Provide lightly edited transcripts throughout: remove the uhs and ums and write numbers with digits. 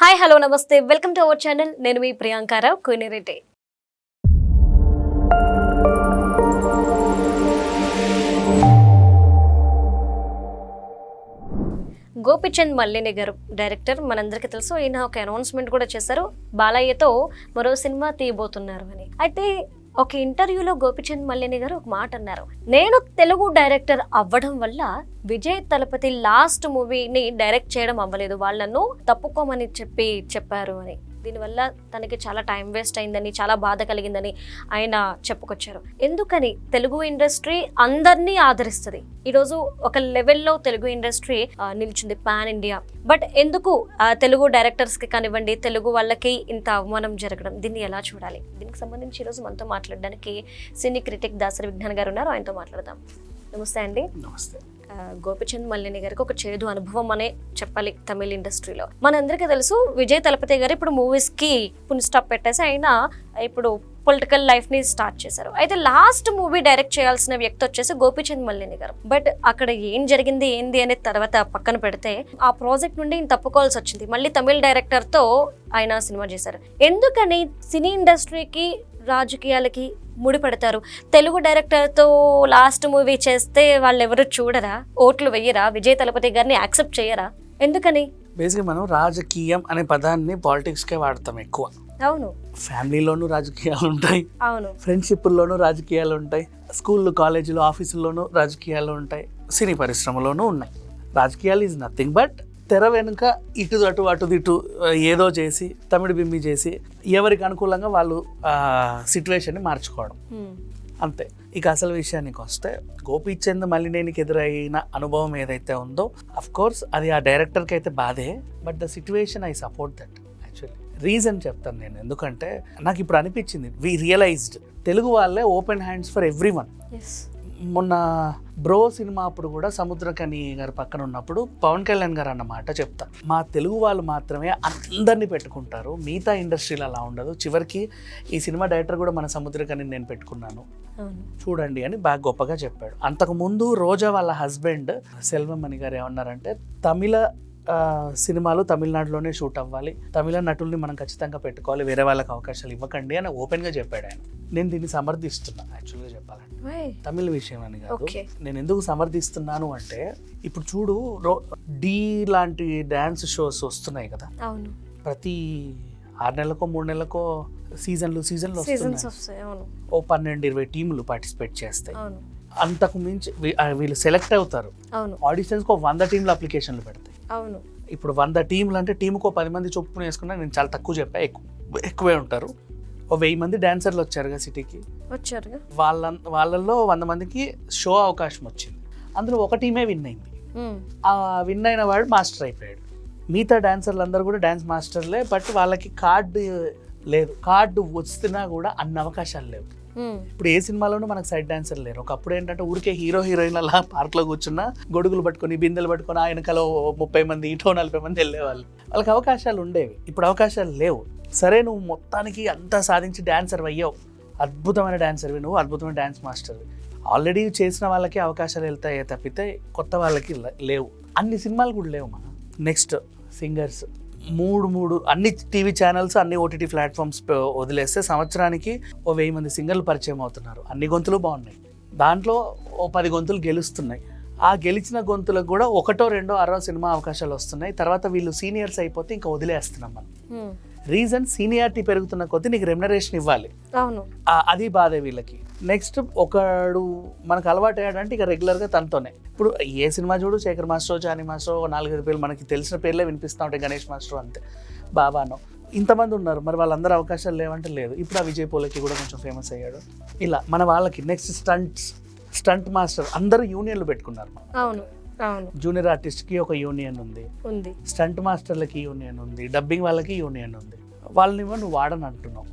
Hi hello నమస్తే welcome to our channel. నేను మీ ప్రియాంకారావు కోనేరెడ్డి. గోపిచంద్ మల్లేని గారు డైరెక్టర్, మనందరికీ తెలుసు. ఈయన ఒక అనౌన్స్మెంట్ కూడా చేశారు, బాలయ్యతో మరో సినిమా తీయబోతున్నారు అని. అయితే ఒక ఇంటర్వ్యూలో గోపిచంద్ మల్లేని గారు ఒక మాట అన్నారు, నేను తెలుగు డైరెక్టర్ అవ్వడం వల్ల విజయ్ తలపతి లాస్ట్ మూవీని డైరెక్ట్ చేయడం అవ్వలేదు, వాళ్ళను తప్పుకోమని చెప్పారు అని. దీనివల్ల తనకి చాలా టైం వేస్ట్ అయిందని, చాలా బాధ కలిగిందని ఆయన చెప్పుకొచ్చారు. ఎందుకని తెలుగు ఇండస్ట్రీ అందరినీ ఆదరిస్తుంది, ఈరోజు ఒక లెవెల్లో తెలుగు ఇండస్ట్రీ నిలిచింది పాన్ ఇండియా. బట్ ఎందుకు తెలుగు డైరెక్టర్స్కి కానివ్వండి, తెలుగు వాళ్ళకి ఇంత అవమానం జరగడం, దీన్ని ఎలా చూడాలి? దీనికి సంబంధించి ఈరోజు మనతో మాట్లాడడానికి సినీ క్రిటిక్ దాసరి విజ్ఞాన్ గారు ఉన్నారు, ఆయనతో మాట్లాడదాం. నమస్తే అండి. నమస్తే. గోపిచంద్ మల్లేని గారికి ఒక చేదు అనుభవం అనే చెప్పాలి తమిళ ఇండస్ట్రీలో. మనందరికీ తెలుసు, విజయ్ తలపతి గారు ఇప్పుడు మూవీస్ కి ఫుల్ స్టాప్ పెట్టేసి ఆయన ఇప్పుడు పొలిటికల్ లైఫ్ ని స్టార్ట్ చేశారు. అయితే లాస్ట్ మూవీ డైరెక్ట్ చేయాల్సిన వ్యక్తి వచ్చేసి గోపిచంద్ మల్లేని గారు. బట్ అక్కడ ఏం జరిగింది ఏంది అనే తర్వాత పక్కన పెడితే ఆ ప్రాజెక్ట్ నుండి ఆయన తప్పుకోవాల్సి వచ్చింది. మళ్ళీ తమిళ డైరెక్టర్ తో ఆయన సినిమా చేశారు. ఎందుకని సినీ ఇండస్ట్రీకి రాజకీయాలకి ముడిపడతారు? తెలుగు డైరెక్టర్తో లాస్ట్ మూవీ చేస్తే వాళ్ళు ఎవరు చూడరా, ఓట్లు వెయ్యరా, విజయ్ తలపతి గారిని యాక్సెప్ట్ చేయరా? ఎందుకని? బేసిక్గా మనం రాజకీయం అనే పదాన్ని పాలిటిక్స్కే వాడతాం ఎక్కువ. అవును, ఫ్యామిలీలోనూ రాజకీయాలు ఉంటాయి, అవును, ఫ్రెండ్షిప్లోనూ రాజకీయాలు ఉంటాయి, స్కూళ్ళు కాలేజీలో ఆఫీసుల్లోనూ రాజకీయాలు ఉంటాయి, సినీ పరిశ్రమలోనూ ఉన్నాయి. రాజకీయాలు ఈజ్ నథింగ్ బట్ తెర వెనుక ఇటు అటు అటు ఇటు ఏదో చేసి తమిడి బిమ్మి చేసి ఎవరికి అనుకూలంగా వాళ్ళు సిచ్యువేషన్ని మార్చుకోవడం, అంతే. ఇక అసలు విషయానికి వస్తే గోపీచంద్ మల్లినేనికి ఎదురైన అనుభవం ఏదైతే ఉందో అఫ్ కోర్స్ అది ఆ డైరెక్టర్కి అయితే బాధే. But the situation I support that. Actually reason చెప్తాను నేను. ఎందుకంటే నాకు ఇప్పుడు అనిపించింది, వి రియలైజ్డ్ తెలుగు వాళ్ళే open hands for every one. మొన్న బ్రో సినిమా అప్పుడు కూడా సముద్రకని గారు పక్కన ఉన్నప్పుడు పవన్ కళ్యాణ్ గారు అన్న మాట చెప్తా, మా తెలుగు వాళ్ళు మాత్రమే అందరినీ పెట్టుకుంటారు, మిగతా ఇండస్ట్రీలో అలా ఉండదు. చివరికి ఈ సినిమా డైరెక్టర్ కూడా మన సముద్రకని నేను పెట్టుకున్నాను చూడండి అని బాగా గొప్పగా చెప్పాడు. అంతకుముందు రోజా వాళ్ళ హస్బెండ్ సెల్వమణి గారు ఏమన్నారంటే, తమిళ సినిమాలు తమిళనాడులోనే షూట్ అవ్వాలి, తమిళ నటుల్ని మనం ఖచ్చితంగా పెట్టుకోవాలి, వేరే వాళ్ళకి అవకాశాలు ఇవ్వకండి అని ఓపెన్గా చెప్పాడు ఆయన. నేను దీన్ని సమర్థిస్తున్నాను యాక్చువల్గా చెప్పాలంటే. తమిళ విషయం అని కాదు, నేను ఎందుకు సమర్థిస్తున్నాను అంటే ఇప్పుడు చూడు, డి లాంటి డ్యాన్స్ షోస్ వస్తున్నాయి కదా, ప్రతి 6 నెలలకో 3 నెలలకో సీజన్లు వస్తున్నాయి. ఓ 12-20 టీములు పార్టిసిపేట్ చేస్తాయి. అంతకు మించి వీళ్ళు సెలెక్ట్ అవుతారు, ఆడిషన్స్కి 100 టీంలు అప్లికేషన్లు పెడతాయి. ఇప్పుడు 100 టీంలు అంటే టీముకో 10 మంది చొప్పున వేసుకున్నా, నేను చాలా తక్కువ చెప్పా, ఎక్కువే ఉంటారు. ఓ 1000 మంది డాన్సర్లు వచ్చారుగా సిటీకి, వాళ్ళల్లో 100 మందికి షో అవకాశం వచ్చింది. అందులో ఒక టీమే విన్ అయింది. ఆ విన్ అయిన వాడు మాస్టర్ అయిపోయాడు. మిగతా డాన్సర్లు అందరూ కూడా డాన్స్ మాస్టర్లే, బట్ వాళ్ళకి కార్డు లేదు. కార్డు వస్తున్నా కూడా అన్ని అవకాశాలు లేవు. ఇప్పుడు ఏ సినిమాలోనూ మనకు సైడ్ డాన్సర్ లేరు. ఒకప్పుడు ఏంటంటే ఊరికే హీరోయిన్ అలా పార్క్లో కూర్చున్నా గొడుగులు పట్టుకొని బిందెలు పట్టుకొని ఆ వెనకాల 30 మంది ఇటో 40 మంది వెళ్ళేవాళ్ళు. వాళ్ళకి అవకాశాలు ఉండేవి, ఇప్పుడు అవకాశాలు లేవు. సరే, నువ్వు మొత్తానికి అంతా సాధించి డాన్సర్ అయ్యావు, అద్భుతమైన డాన్సర్వి నువ్వు, అద్భుతమైన డాన్స్ మాస్టర్వి. ఆల్రెడీ చేసిన వాళ్ళకి అవకాశాలు వెళ్తాయే తప్పితే కొత్త వాళ్ళకి లేవు. అన్ని సినిమాలు కూడా లేవు. మన నెక్స్ట్ సింగర్స్ మూడు అన్ని టీవీ ఛానల్స్, అన్ని ఓటీటీ ప్లాట్ఫామ్స్ వదిలేస్తే సంవత్సరానికి ఓ 1000 మంది సింగర్లు పరిచయం అవుతున్నారు. అన్ని గొంతులు బాగున్నాయి, దాంట్లో ఓ 10 గొంతులు గెలుస్తున్నాయి. ఆ గెలిచిన గొంతులకు కూడా 1-2 సినిమా అవకాశాలు వస్తున్నాయి. తర్వాత వీళ్ళు సీనియర్స్ అయిపోతే ఇంకా వదిలేస్తున్నాం మనం. రీజన్, సీనియారిటీ పెరుగుతున్న కొద్దీ నీకు రెమ్యునరేషన్ ఇవ్వాలి, అది బాధే వీళ్ళకి. నెక్స్ట్ ఒకడు మనకు అలవాటు అయ్యాడంటే ఇక రెగ్యులర్గా తనతోనే. ఇప్పుడు ఏ సినిమా చూడు, శేఖర్ మాస్టర్, జానీ మాస్టర్, 4-5 పేర్లు మనకి తెలిసిన పేర్లే వినిపిస్తూ ఉంటాయి, గణేష్ మాస్టర్ అంతే, బాబానో, ఇంతమంది ఉన్నారు. మరి వాళ్ళందరూ అవకాశాలు లేవంటే లేదు. ఇప్పుడు ఆ విజయ్ పోలకి కూడా కొంచెం ఫేమస్ అయ్యాడు. ఇలా మన వాళ్ళకి నెక్స్ట్ స్టంట్ మాస్టర్ అందరూ యూనియన్లు పెట్టుకున్నారు. జూనియర్ ఆర్టిస్ట్కి ఒక యూనియన్ ఉంది, స్టంట్ మాస్టర్లకి యూనియన్ ఉంది, డబ్బింగ్ వాళ్ళకి యూనియన్ ఉంది. వాళ్ళని నువ్వు వాడని అంటున్నావు,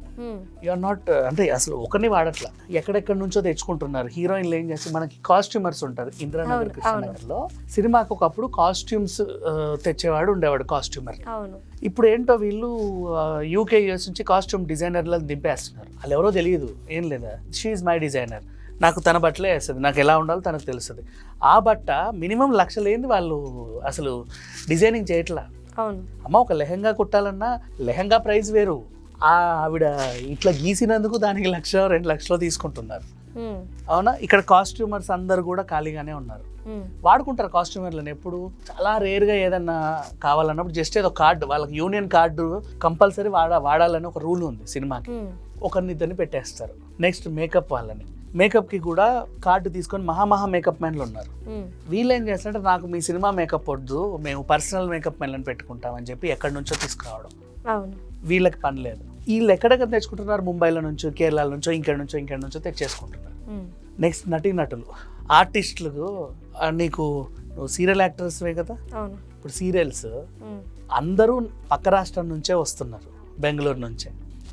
యూఆర్ నాట్, అంటే అసలు ఒకరిని వాడట్లా, ఎక్కడెక్కడి నుంచో తెచ్చుకుంటున్నారు. హీరోయిన్లు ఏం చేసి, మనకి కాస్ట్యూమర్స్ ఉంటారు ఇందిరానగర్, కృష్ణనగర్లో సినిమాకి ఒకప్పుడు కాస్ట్యూమ్స్ తెచ్చేవాడు ఉండేవాడు, కాస్ట్యూమర్. ఇప్పుడు ఏంటో వీళ్ళు UK US నుంచి కాస్ట్యూమ్ డిజైనర్లను దింపేస్తున్నారు. వాళ్ళు ఎవరో తెలియదు, ఏం లేదా, షీ ఈజ్ మై డిజైనర్, నాకు తన బట్టలే వేస్తుంది, నాకు ఎలా ఉండాలో తనకు తెలుస్తుంది. ఆ బట్ట మినిమం 1,00,000 లేని వాళ్ళు అసలు డిజైనింగ్ చేయట్లా. అవును. అమ్మ ఒక లెహంగా కుట్టాలన్నా లెహంగా ప్రైస్ వేరు, ఆవిడ ఇట్లా గీసినందుకు దానికి 1,00,000 2,00,000 తీసుకుంటున్నారు. అవునా? ఇక్కడ కాస్ట్యూమర్స్ అందరు కూడా ఖాళీగానే ఉన్నారు, వాడుకుంటారు కాస్ట్యూమర్లను. ఎప్పుడు చాలా రేర్గా ఏదన్నా కావాలన్నప్పుడు జస్ట్ ఏదో కార్డు, వాళ్ళకి యూనియన్ కార్డు కంపల్సరీ వాడాలని ఒక రూల్ ఉంది సినిమాకి. ఒకరినిద్దరిని పెట్టేస్తారు. నెక్స్ట్ మేకప్ వాళ్ళని, మేకప్కి కూడా కార్డు తీసుకొని మహా మేకప్ మ్యాన్లు ఉన్నారు. వీళ్ళు ఏం చేస్తారంటే నాకు మీ సినిమా మేకప్ వద్దు, మేము పర్సనల్ మేకప్ మ్యాన్లను పెట్టుకుంటామని చెప్పి ఎక్కడి నుంచో తీసుకురావడం. వీళ్ళకి పని లేదు. వీళ్ళు ఎక్కడెక్కడ తెచ్చుకుంటున్నారు, ముంబైలో నుంచో కేరళ నుంచో ఇంకెక్కడి నుంచో తెచ్చేసుకుంటున్నారు. నెక్స్ట్ నటులు ఆర్టిస్టులకు, నువ్వు సీరియల్ యాక్టర్స్వే కదా, ఇప్పుడు సీరియల్స్ అందరూ పక్క రాష్ట్రం నుంచే వస్తున్నారు, బెంగళూరు నుంచే.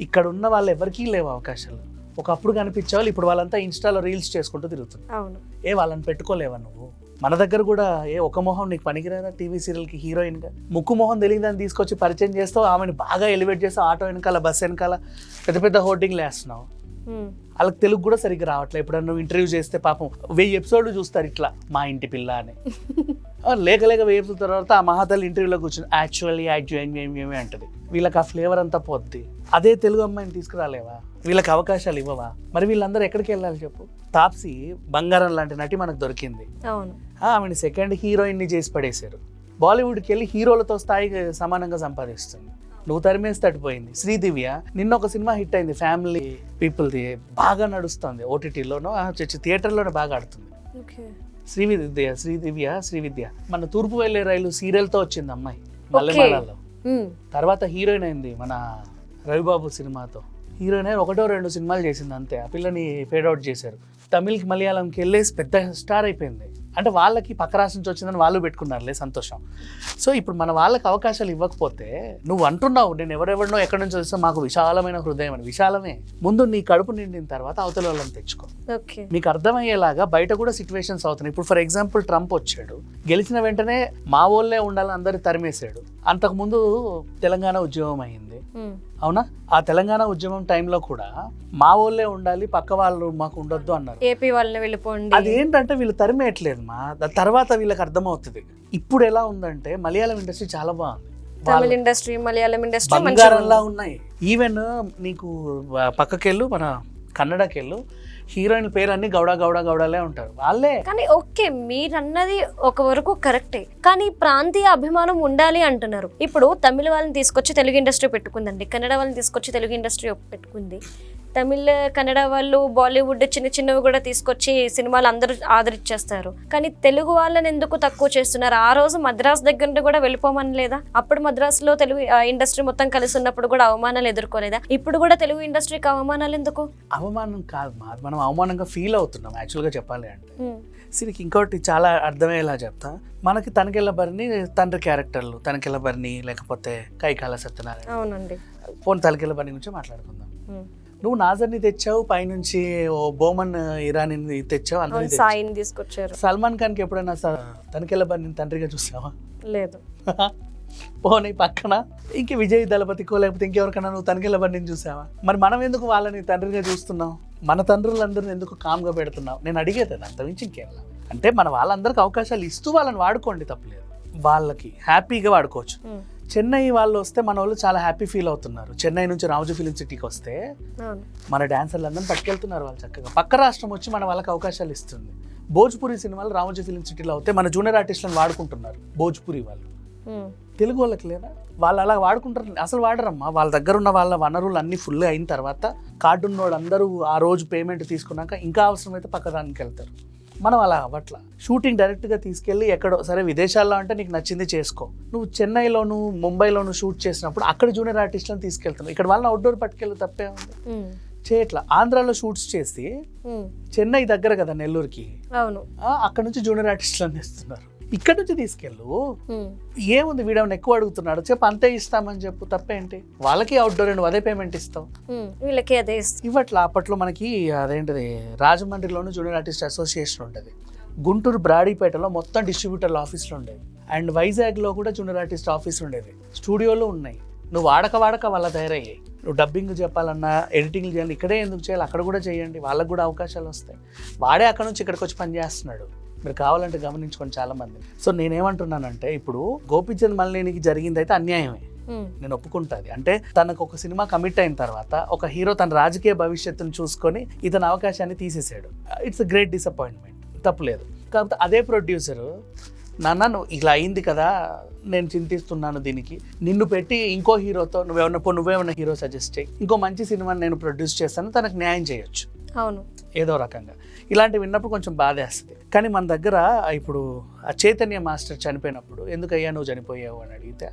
ఇక్కడ ఉన్న వాళ్ళు ఎవరికీ లేవు అవకాశాలు. ఒకప్పుడు కనిపించే వాళ్ళు ఇప్పుడు వాళ్ళంతా ఇన్స్టాలో రీల్స్ చేసుకుంటూ తిరుగుతున్నారు. వాళ్ళని పెట్టుకోలేవా నువ్వు? మన దగ్గర కూడా ఒక మొహం నీకు పనికిరాదా టీవీ సీరియల్కి హీరోయిన్గా? ముక్కు మొహం తెలియదని తీసుకొచ్చి పరిచయం చేస్తావు, ఆమెను బాగా ఎలివేట్ చేస్తావు, ఆటో వెనకాల బస్సు వెనకాల పెద్ద హోర్డింగ్లు వేస్తున్నావు. వాళ్ళకి తెలుగు కూడా సరిగ్గా రావట్లేదు. ఎప్పుడన్నా నువ్వు ఇంటర్వ్యూ చేస్తే పాపం 1000 ఎపిసోడ్లు చూస్తారు ఇట్లా మా ఇంటి పిల్ల అని. లేక 1000 ఎపిసోడ్ తర్వాత ఆ మహాతల్లి ఇంటర్వ్యూలో కూర్చొని యాక్చువల్లీ అంటది. వీళ్ళకి ఆ ఫ్లేవర్ అంతా పోద్ది. అదే తెలుగు అమ్మాయిని తీసుకురాలేవా? వీళ్ళకి అవకాశాలు ఇవ్వవా? మరి వీళ్ళందరూ ఎక్కడికి వెళ్ళాలి చెప్పు? తాప్సీ బంగారం లాంటి నటి మనకు దొరికింది, ఆమెని సెకండ్ హీరోయిన్ని చేసి పడేశారు. బాలీవుడ్కి వెళ్ళి హీరోలతో స్థాయికి సమానంగా సంపాదిస్తుంది. నువ్వు తరిమేసి తడిపోయింది. శ్రీదివ్య నిన్న ఒక సినిమా హిట్ అయింది, ఫ్యామిలీ పీపుల్ది, బాగా నడుస్తుంది. ఓటీటీలోనో థియేటర్లోనే బాగా ఆడుతుంది. శ్రీవిద్య మన తూర్పు వెళ్ళే రైలు సీరియల్తో వచ్చింది అమ్మాయి, మల్లెమాలలో. తర్వాత హీరోయిన్ అయింది మన రవిబాబు సినిమాతో. హీరోయిన్ 1-2 సినిమాలు చేసింది అంతే. ఆ పిల్లని ఫేడ్ అవుట్ చేశారు. తమిళ్కి మలయాళంకి వెళ్ళేసి పెద్ద స్టార్ అయిపోయింది. అంటే వాళ్ళకి పక్క రాష్ట్రం నుంచి వచ్చిందని వాళ్ళు పెట్టుకున్నారులే, సంతోషం. సో ఇప్పుడు మన వాళ్ళకి అవకాశాలు ఇవ్వకపోతే నువ్వు అంటున్నావు నేను ఎవరెవరినో ఎక్కడి నుంచి వస్తే మాకు విశాలమైన హృదయం అని. విశాలమే, ముందు నీ కడుపు నిండిన తర్వాత అవతల వాళ్ళని తెచ్చుకో. మీకు అర్థమయ్యేలాగా బయట కూడా సిచ్యువేషన్స్ అవుతున్నాయి. ఇప్పుడు ఫర్ ఎగ్జాంపుల్ ట్రంప్ వచ్చాడు, గెలిచిన వెంటనే మా వాళ్ళే ఉండాలని అందరు తరిమేశాడు. అంతకుముందు తెలంగాణ ఉద్యమం అయింది, అవునా? ఆ తెలంగాణ ఉద్యమం టైంలో కూడా మా వాళ్ళే ఉండాలి, పక్క వాళ్ళు మాకు ఉండొద్దు అన్నారు. ఏపీ వాళ్ళని వెళ్ళిపోండి. అదేంటంటే వీళ్ళు తరిమేయట్లేదు మా, తర్వాత వీళ్ళకి అర్థమవుతుంది. ఇప్పుడు ఎలా ఉందంటే మలయాళం ఇండస్ట్రీ చాలా బాగుంది, తమిళ ఇండస్ట్రీ, మలయాళం ఇండస్ట్రీ బంగారంలా ఉన్నాయి. ఈవెన్ నీకు పక్కకెళ్ళు మన కన్నడకెళ్ళు, హీరోయిన్ పేరు అన్ని గౌడలే ఉంటారు వాళ్ళే. కానీ ఓకే, మీరన్నది ఒక వరకు కరెక్టే, కానీ ప్రాంతీయ అభిమానం ఉండాలి అంటున్నారు. ఇప్పుడు తమిళ వాళ్ళని తీసుకొచ్చి తెలుగు ఇండస్ట్రీ పెట్టుకుందండి, కన్నడ వాళ్ళని తీసుకొచ్చి తెలుగు ఇండస్ట్రీ పెట్టుకుంది, తమిళ కన్నడ వాళ్ళు బాలీవుడ్ చిన్నవి కూడా తీసుకొచ్చి సినిమాలు అందరూ ఆదరించేస్తారు. కానీ తెలుగు వాళ్ళని ఎందుకు తక్కువ చేస్తున్నారు? ఆ రోజు మద్రాస్ దగ్గర నుండి కూడా వెళ్ళిపోమని లేదా? అప్పుడు మద్రాసులో తెలుగు ఇండస్ట్రీ మొత్తం కలిసి ఉన్నప్పుడు కూడా అవమానాలు ఎదుర్కోలేదా? ఇప్పుడు కూడా తెలుగు ఇండస్ట్రీకి అవమానాలు ఎందుకు? అవమానం కాదు, మనం అవమానంగా ఫీల్ అవుతున్నాం యాక్చువల్గా చెప్పాలి అంటే. సిరికి ఇంకోటి చాలా అర్థమయ్యేలా చెప్తా. మనకి తనకెళ్ళబరిని తండ్రి క్యారెక్టర్లు, తనకెళ్ళబరిని లేకపోతే కైకాల సత్యనారాయణ, అవునండి, పోనీ తనకెళ్ళబరిని గురించి మాట్లాడుకుందాం. నువ్వు నాజర్ని తెచ్చావు, పైనుంచి ఓ బోమన్ ఇరానీ తెచ్చావు, అందరినీ సాయిని తీసుకొచ్చారు. సల్మాన్ ఖాన్కి ఎప్పుడైనా తనకెళ్ళబరిని తండ్రిగా చూసావా? లేదు. పోనీ పక్కన ఇంక విజయ్ దళపతికో లేకపోతే ఇంకెవరికైనా నువ్వు తనకెళ్ళబరిని చూసావా? మరి మనం ఎందుకు వాళ్ళని తండ్రిగా చూస్తున్నావు? మన తండ్రులందరిని ఎందుకు కామ్గా పెడుతున్నావు? నేను అడిగేది అంతమించి ఇంకేం. అంటే మన వాళ్ళందరికీ అవకాశాలు ఇస్తూ వాళ్ళని వాడుకోండి, తప్పలేదు. వాళ్ళకి హ్యాపీగా వాడుకోవచ్చు. చెన్నై వాళ్ళు వస్తే మన వాళ్ళు చాలా హ్యాపీ ఫీల్ అవుతున్నారు. చెన్నై నుంచి రామోజీ ఫిలిం సిటీకి వస్తే మన డాన్సర్లు అందరిని పట్టుకెళ్తున్నారు వాళ్ళు చక్కగా. పక్క రాష్ట్రం వచ్చి మన వాళ్ళకి అవకాశాలు ఇస్తుంది. భోజ్పురి సినిమాలు రామోజీ ఫిలిం సిటీలో అవుతే మన జూనియర్ ఆర్టిస్టులను వాడుకుంటున్నారు భోజ్పురి వాళ్ళు. తెలుగు వాళ్ళకి లేదా? వాళ్ళు అలా వాడుకుంటారు? అసలు వాడరమ్మా. వాళ్ళ దగ్గర ఉన్న వాళ్ళ వనరులు అన్ని ఫుల్ అయిన తర్వాత కార్డు ఉన్నోడు అందరూ ఆ రోజు పేమెంట్ తీసుకున్నాక ఇంకా అవసరమైతే పక్కదానికి వెళ్తారు. మనం అలా అవ్వట్లా. షూటింగ్ డైరెక్ట్గా తీసుకెళ్ళి ఎక్కడో సరే విదేశాల్లో అంటే నీకు నచ్చింది చేసుకో. నువ్వు చెన్నైలోను ముంబైలోను షూట్ చేసినప్పుడు అక్కడ జూనియర్ ఆర్టిస్టులను తీసుకెళ్తున్నావు. ఇక్కడ వాళ్ళని అవుట్డోర్ పట్టుకెళ్ళి తప్పే ఉంది, చేయట్లా. ఆంధ్రాలో షూట్స్ చేసి చెన్నై దగ్గర కదా నెల్లూరుకి, అవును, అక్కడ నుంచి జూనియర్ ఆర్టిస్టులను తెస్తున్నారు. ఇక్కడ నుంచి తీసుకెళ్ళు. ఏముంది, వీడేమన్నా ఎక్కువ అడుగుతున్నాడు చెప్పు, అంతే ఇస్తామని చెప్పు, తప్పేంటి? వాళ్ళకి అవుట్డోర్ నువ్వు అదే పేమెంట్ ఇస్తావు, వీళ్ళకి అదే ఇవ్వట్లా. అప్పట్లో మనకి అదేంటిది రాజమండ్రిలోను జూనియర్ ఆర్టిస్ట్ అసోసియేషన్ ఉండేది, గుంటూరు బ్రాడీపేటలో మొత్తం డిస్ట్రిబ్యూటర్ల ఆఫీసులు ఉండేవి, అండ్ వైజాగ్లో కూడా జూనియర్ ఆర్టిస్ట్ ఆఫీస్ ఉండేది, స్టూడియోలు ఉన్నాయి. నువ్వు వాడక వాళ్ళ తయారయ్యాయి. నువ్వు డబ్బింగ్ చెప్పాలన్నా ఎడిటింగ్లు చేయాలి, ఇక్కడే ఎందుకు చేయాలి? అక్కడ కూడా చేయండి, వాళ్ళకు కూడా అవకాశాలు వస్తాయి. వాడే అక్కడ నుంచి ఇక్కడికి వచ్చి పని చేస్తున్నాడు. మీరు కావాలంటే గమనించుకోండి చాలా మంది. సో నేనేమంటున్నానంటే ఇప్పుడు గోపీచంద్ మల్లేనికి జరిగింది అయితే అన్యాయమే, నేను ఒప్పుకుంటాది. అంటే తనకు ఒక సినిమా కమిట్ అయిన తర్వాత ఒక హీరో తన రాజకీయ భవిష్యత్తును చూసుకొని ఇతని అవకాశాన్ని తీసేసాడు. ఇట్స్ అ గ్రేట్ డిసప్పాయింట్మెంట్, తప్పులేదు. కాకపోతే అదే ప్రొడ్యూసరు నాన్న నువ్వు ఇలా అయింది కదా, నేను చింతిస్తున్నాను దీనికి, నిన్ను పెట్టి ఇంకో హీరోతో నువ్వేమన్నా హీరో సజెస్ట్ చేయి, ఇంకో మంచి సినిమాని నేను ప్రొడ్యూస్ చేస్తాను, తనకు న్యాయం చేయొచ్చు. అవును, ఏదో రకంగా ఇలాంటివి విన్నప్పుడు కొంచెం బాధేస్తుంది. కానీ మన దగ్గర ఇప్పుడు ఆ చైతన్య మాస్టర్ చనిపోయినప్పుడు ఎందుకయ్యా నువ్వు చనిపోయావు అని అడిగితే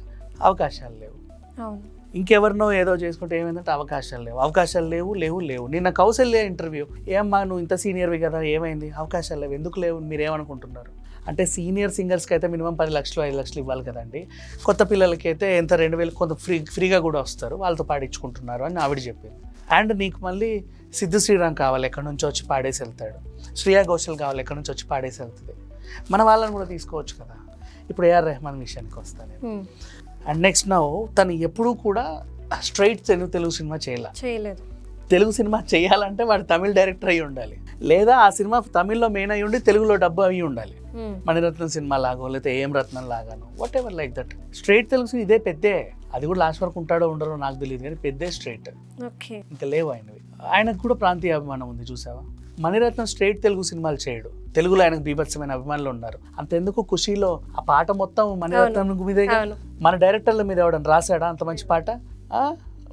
అవకాశాలు లేవు. అవును, ఇంకెవరినో ఏదో చేసుకుంటే ఏమైందంటే అవకాశాలు లేవు. నిన్న కౌశల్య ఇంటర్వ్యూ, ఏమ్మా నువ్వు ఇంత సీనియర్వి కదా, ఏమైంది? అవకాశాలు లేవు. ఎందుకు లేవు మీరేమనుకుంటున్నారు? అంటే సీనియర్ సింగర్స్కి అయితే మినిమం 10 లక్షలు 5 లక్షలు ఇవ్వాలి కదండి. కొత్త పిల్లలకి అయితే ఎంత 2,000 కొంత ఫ్రీగా కూడా వస్తారు, వాళ్ళతో పాడించుకుంటున్నారు అని ఆవిడ చెప్పింది. అండ్ నీకు మళ్ళీ సిద్ధు శ్రీరామ్ కావాలి, ఎక్కడి నుంచో వచ్చి పాడేసి వెళ్తాడు. శ్రేయా ఘోషల్ కావాలి, ఎక్కడి నుంచి వచ్చి పాడేసి వెళ్తుంది. మన వాళ్ళని కూడా తీసుకోవచ్చు కదా. ఇప్పుడు ఏఆర్ రెహమాన్ విషయానికి వస్తాను. అండ్ నెక్స్ట్ నౌ తను ఎప్పుడూ కూడా స్ట్రైట్ తెలుగు సినిమా చేయలేదు. తెలుగు సినిమా చేయాలంటే వాడు తమిళ డైరెక్టర్ అయ్యి ఉండాలి, లేదా ఆ సినిమా తమిళ్లో మెయిన్ అయ్యి ఉండి తెలుగులో డబ్బు అయ్యి ఉండాలి. మణిరత్నం సినిమా లాగో లేకపోతే ఏం రత్నం లాగాను, whatever like that. Straight Telugu ఇదే పెద్దే, అది కూడా లాస్ట్ వరకు ఉంటాడో ఉండరో నాకు తెలియదు, కానీ పెద్దే స్ట్రైట్. ఇంకా లేవు ఆయనవి. ఆయనకు కూడా ప్రాంతీయ అభిమానం ఉంది చూసావా. మణిరత్నం స్ట్రైట్ తెలుగు సినిమాలు చేయడు, తెలుగులో ఆయనకు బీభత్సమైన అభిమానులు ఉన్నారు. అంతెందుకు ఖుషీలో ఆ పాట మొత్తం మణిరత్నం మీదే. మన డైరెక్టర్ల మీద ఎవడని రాశాడా అంత మంచి పాట?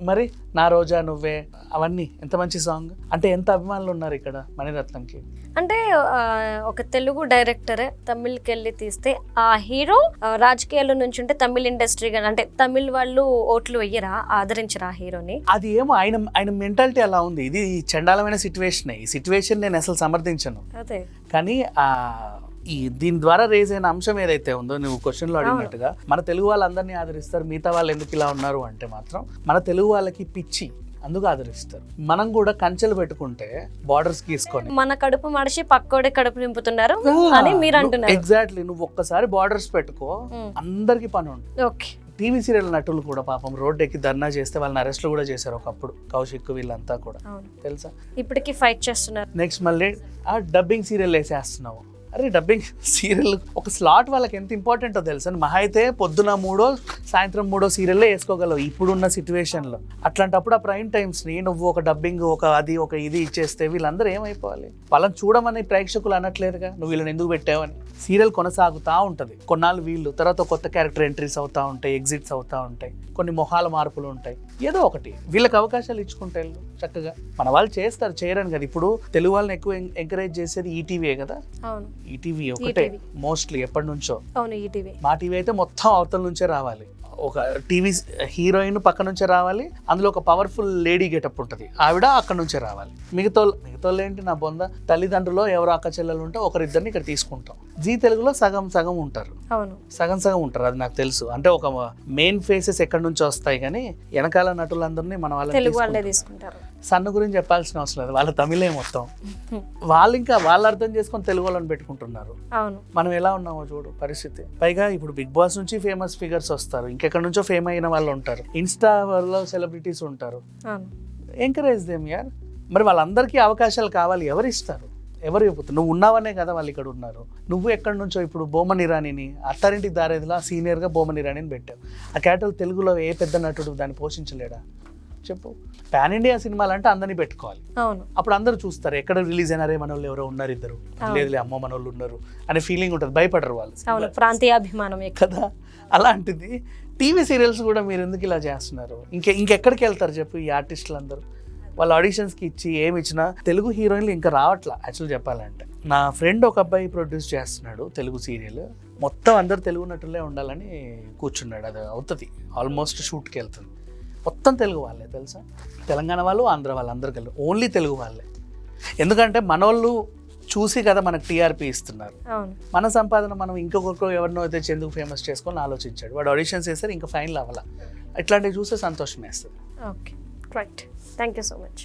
మరి నా రోజా నువ్వే, అవన్నీ ఎంత మంచి సాంగ్. అంటే ఎంత అభిమానులు ఉన్నారు ఇక్కడ మణిరత్నంకి. అంటే ఒక తెలుగు డైరెక్టరే తమిళ్కి వెళ్ళి తీస్తే ఆ హీరో రాజకీయాల నుంచి ఉంటే తమిళ్ ఇండస్ట్రీ అంటే తమిళ్ వాళ్ళు ఓట్లు వెయ్యరా, ఆదరించరా హీరోని? అది ఏమో ఆయన మెంటాలిటీ అలా ఉంది. ఇది చండాలమైన సిచ్యువేషన్. ఈ సిచ్యువేషన్ నేను అసలు సమర్థించను. అదే కానీ దీని ద్వారా రేజ్ అయిన అంశం ఏదైతే ఉందో నువ్వు క్వశ్చన్లో అడిగినట్టుగా, మన తెలుగు వాళ్ళందరినీ ఆదరిస్తారు, మిగతా వాళ్ళు ఎందుకు ఇలా ఉన్నారు అంటే మాత్రం మన తెలుగు వాళ్ళకి పిచ్చి, అందుకు ఆదరిస్తారు. మనం కూడా కంచెలు పెట్టుకుంటే బార్డర్స్ గీసుకొని మన కడుపు మడిచి పక్కోడే కడుపు నింపుతున్నారు అని మీరు అంటున్నారు. ఎగ్జాక్ట్లీ. నువ్వు ఒక్కసారి బార్డర్స్ పెట్టుకో, అందరికి పని ఉంటుంది. ఓకే. టీవీ సీరియల్ నటులు కూడా పాపం రోడ్డు ఎక్కి ధర్నా చేస్తే వాళ్ళని అరెస్ట్లు కూడా చేశారు ఒకప్పుడు. కౌశిక్ వీళ్ళంతా కూడా తెలుసా, ఇప్పటికీ ఫైట్ చేస్తున్నారు. నెక్స్ట్ మళ్ళీ డబ్బింగ్ సీరియల్ వేసేస్తున్నావు. అరే డబ్బింగ్ సీరియల్ ఒక స్లాట్ వాళ్ళకి ఎంత ఇంపార్టెంటో తెలుసా. మహా అయితే పొద్దున 3 సాయంత్రం 3 సీరియల్లే వేసుకోగలవు ఇప్పుడున్న సిచ్యువేషన్లో. అట్లాంటప్పుడు ఆ ప్రైమ్ టైమ్స్ని నువ్వు ఒక డబ్బింగ్ ఒక ఇది ఇచ్చేస్తే వీళ్ళందరూ ఏమైపోవాలి? వాళ్ళని చూడమని ప్రేక్షకులు అనట్లేదుగా, నువ్వు వీళ్ళని ఎందుకు పెట్టావని. సీరియల్ కొనసాగుతూ ఉంటుంది, కొన్నాళ్ళు వీళ్ళు, తర్వాత కొత్త క్యారెక్టర్ ఎంట్రీస్ అవుతూ ఉంటాయి, ఎగ్జిట్స్ అవుతూ ఉంటాయి, కొన్ని మొహాల మార్పులు ఉంటాయి, ఏదో ఒకటి వీళ్ళకి అవకాశాలు ఇచ్చుకుంటే చక్కగా మన వాళ్ళు చేస్తారు, చేయరని కదా. ఇప్పుడు తెలుగు వాళ్ళని ఎక్కువ ఎంకరేజ్ చేసేది ఈటీవీయే కదా. ఈటీవీ ఒకటే మోస్ట్లీ ఎప్పటి నుంచో. మా టీవీ అయితే మొత్తం అవతల నుంచే రావాలి, ఒక టీవీ హీరోయిన్ పక్క నుంచే రావాలి, అందులో ఒక పవర్ఫుల్ లేడీ గెటప్ ఉంటుంది, ఆవిడ అక్కడ నుంచే రావాలి. మిగతా ఏంటి నా బొంద, తల్లిదండ్రులు ఎవరో అక్క చెల్లెలు ఉంటే ఒకరిద్దరిని ఇక్కడ తీసుకుంటాం. జీ తెలుగులో సగం ఉంటారు, సగం ఉంటారు, అది నాకు తెలుసు. అంటే ఒక మెయిన్ ఫేసెస్ ఎక్కడి నుంచి వస్తాయి, కానీ వెనకాల నటులందరినీ మన వాళ్ళని తీసుకుంటారు. సన్ను గురించి చెప్పాల్సిన అవసరం లేదు, వాళ్ళ తమిళే మొత్తం. వాళ్ళు అర్థం చేసుకొని తెలుగు వాళ్ళని పెట్టుకుంటున్నారు. మనం ఎలా ఉన్నామో చూడు పరిస్థితి. పైగా ఇప్పుడు బిగ్ బాస్ నుంచి ఫేమస్ ఫిగర్స్ వస్తారు, ఇంకెక్కడి నుంచో ఫేమ్ అయిన వాళ్ళు ఉంటారు, ఇన్స్టా లో సెలబ్రిటీస్ ఉంటారు. ఎంకరేజ్ దేమ్ యార్. మరి వాళ్ళందరికీ అవకాశాలు కావాలి, ఎవరు ఇస్తారు? ఎవరు చెబుతారు? నువ్వు ఉన్నావనే కదా వాళ్ళు ఇక్కడ ఉన్నారు. నువ్వు ఎక్కడి నుంచో ఇప్పుడు బోమన్ ఇరానీని అత్తారింటికి దారేదిలా సీనియర్గా బోమన్ ఇరానీని పెట్టావు. ఆ క్యాటల్ తెలుగులో ఏ పెద్ద నటుడు దాన్ని పోషించలేడా చెప్పు? పాన్ ఇండియా సినిమాలు అంటే అందరినీ పెట్టుకోవాలి, అప్పుడు అందరూ చూస్తారు. ఎక్కడ రిలీజ్ అయినారే మన వాళ్ళు ఎవరో ఉన్నారు, ఇద్దరు లేదులే అమ్మ మన వాళ్ళు ఉన్నారు అనే ఫీలింగ్ ఉంటుంది, భయపడరు వాళ్ళు, ప్రాంతీయాభిమానం కదా. అలాంటిది టీవీ సీరియల్స్ కూడా మీరు ఎందుకు ఇలా చేస్తున్నారు? ఇంకెక్కడికి వెళ్తారు చెప్పు ఈ ఆర్టిస్టులు అందరూ? వాళ్ళు ఆడిషన్స్కి ఇచ్చి ఏమి ఇచ్చినా తెలుగు హీరోయిన్లు ఇంకా రావట్లా. యాక్చువల్ చెప్పాలంటే నా ఫ్రెండ్ ఒక అబ్బాయి ప్రొడ్యూస్ చేస్తున్నాడు తెలుగు సీరియల్, మొత్తం అందరు తెలుగు నటులే ఉండాలని కూర్చున్నాడు. అది అవుతుంది, ఆల్మోస్ట్ షూట్కి వెళ్తుంది, మొత్తం తెలుగు వాళ్ళే తెలుసా. తెలంగాణ వాళ్ళు, ఆంధ్ర వాళ్ళు అందరు కలిసి ఓన్లీ తెలుగు వాళ్ళే. ఎందుకంటే మనోళ్ళు చూసి కదా మనకు టీఆర్పీ ఇస్తున్నారు. మన సంపాదన మనం ఇంకొకరు ఎవరినో అయితే ఎందుకు ఫేమస్ చేసుకొని ఆలోచించాడు. వాడు ఆడిషన్స్ వేస్తారు, ఇంకా ఫైనల్ అవ్వాల. ఇట్లాంటివి చూస్తే సంతోషం వేస్తుంది. Okay, right. Thank you so much.